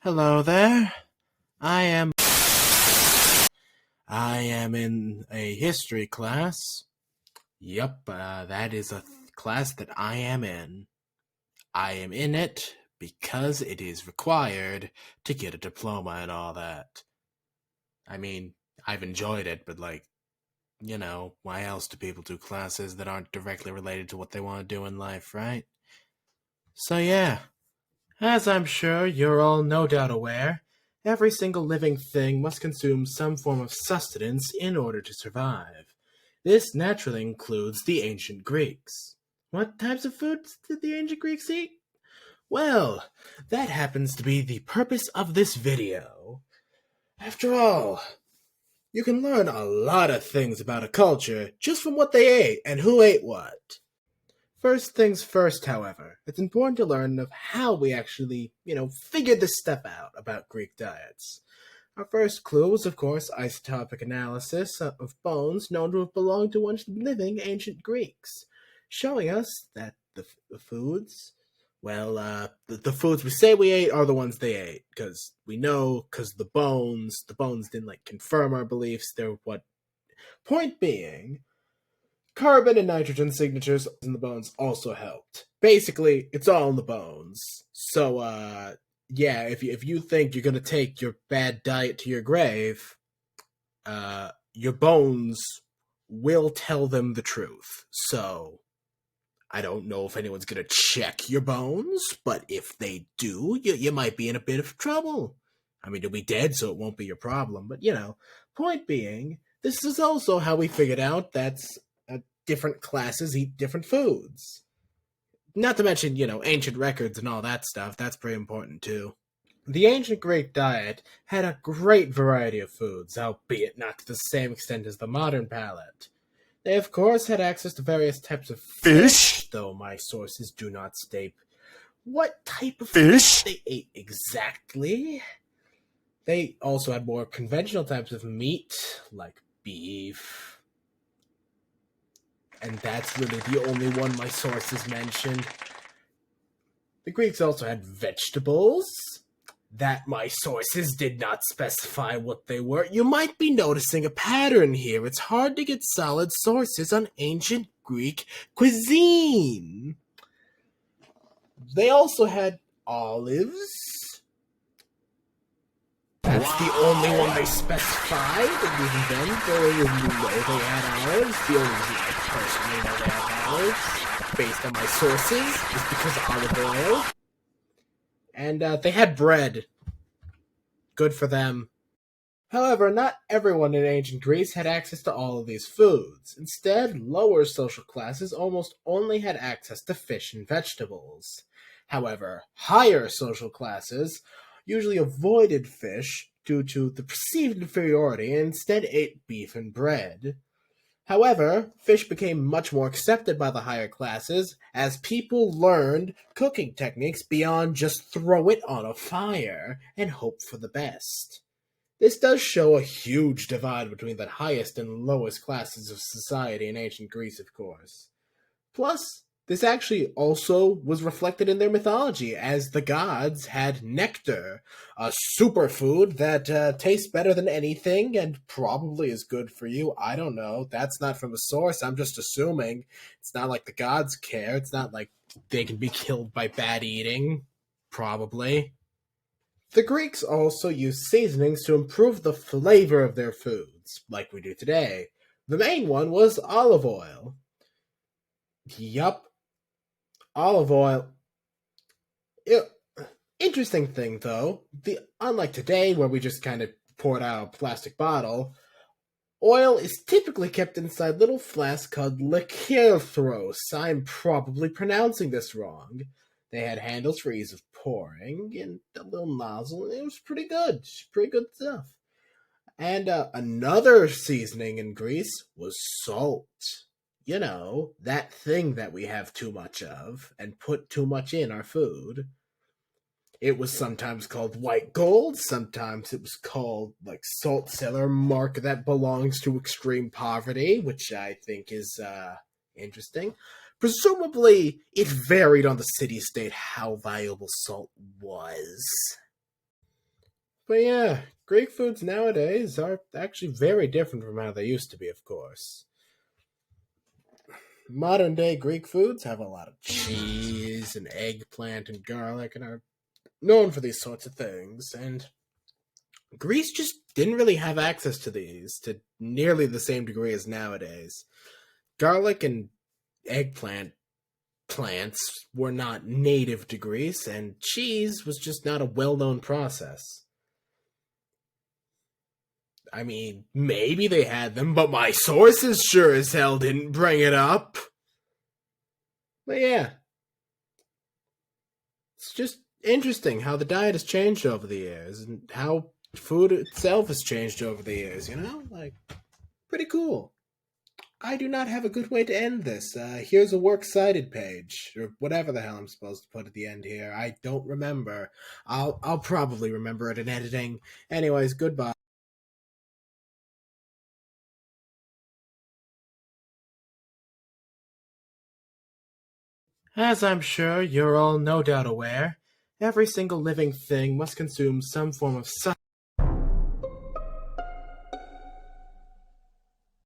Hello there. I am I am in a history class. Yup, that is a class that I am in. I am in it because it is required to get a diploma and all that. I mean, I've enjoyed it, but why else do people do classes that aren't directly related to what they want to do in life, right? So yeah, as I'm sure you're all no doubt aware, every single living thing must consume some form of sustenance in order to survive. This naturally includes the ancient Greeks. What types of foods did the ancient Greeks eat? Well, that happens to be the purpose of this video. After all, you can learn a lot of things about a culture just from what they ate and who ate what. First things first, however, it's important to learn of how we actually, figured this stuff out about Greek diets. Our first clue was, of course, isotopic analysis of bones known to have belonged to once living ancient Greeks, showing us that the foods, the foods we say we ate are the ones they ate, because we know, because the bones didn't, confirm our beliefs, they're what. Point being, carbon and nitrogen signatures in the bones also helped. Basically, it's all in the bones. So, yeah, if you think you're gonna take your bad diet to your grave, your bones will tell them the truth. So, I don't know if anyone's gonna check your bones, but if they do, you might be in a bit of trouble. I mean, you'll be dead, so it won't be your problem. But point being, this is also how we figured out that's different classes eat different foods. Not to mention, ancient records and all that stuff. That's pretty important too. The ancient Greek diet had a great variety of foods, albeit not to the same extent as the modern palate. They, of course, had access to various types of fish, though my sources do not state what type of fish they ate exactly. They also had more conventional types of meat, like beef, and that's really the only one my sources mentioned. The Greeks also had vegetables that my sources did not specify what they were. You might be noticing a pattern here. It's hard to get solid sources on ancient Greek cuisine. They also had olives. That's the only one they specified. And even then, they had olives. The only reason I personally know they had olives, based on my sources, is because of olive oil. And they had bread. Good for them. However, not everyone in ancient Greece had access to all of these foods. Instead, lower social classes almost only had access to fish and vegetables. However, higher social classes usually avoided fish due to the perceived inferiority and instead ate beef and bread. However, fish became much more accepted by the higher classes as people learned cooking techniques beyond just throw it on a fire and hope for the best. This does show a huge divide between the highest and lowest classes of society in ancient Greece, of course. Plus, this actually also was reflected in their mythology, as the gods had nectar, a superfood that tastes better than anything and probably is good for you. I don't know. That's not from a source. I'm just assuming. It's not like the gods care. It's not like they can be killed by bad eating. Probably. The Greeks also used seasonings to improve the flavor of their foods, like we do today. The main one was olive oil. Yup, olive oil. Interesting thing, though, unlike today, where we just kind of pour it out of a plastic bottle, oil is typically kept inside little flasks called lycanthros. I'm probably pronouncing this wrong. They had handles for ease of pouring and a little nozzle, and it was pretty good. Pretty good stuff. And another seasoning in Greece was salt. That thing that we have too much of and put too much in our food. It was sometimes called white gold, sometimes it was called salt cellar, mark that belongs to extreme poverty, which I think is interesting. Presumably, it varied on the city-state how valuable salt was. But yeah, Greek foods nowadays are actually very different from how they used to be, of course. Modern day Greek foods have a lot of cheese and eggplant and garlic and are known for these sorts of things. And Greece just didn't really have access to these to nearly the same degree as nowadays. Garlic and eggplant plants were not native to Greece, and cheese was just not a well known process. I mean, maybe they had them, but my sources sure as hell didn't bring it up. But yeah, it's just interesting how the diet has changed over the years and how food itself has changed over the years, you know? Like, pretty cool. I do not have a good way to end this. Here's a works cited page, or whatever the hell I'm supposed to put at the end here. I don't remember. I'll probably remember it in editing. Anyways, goodbye. As I'm sure you're all no doubt aware, every single living thing must consume some form of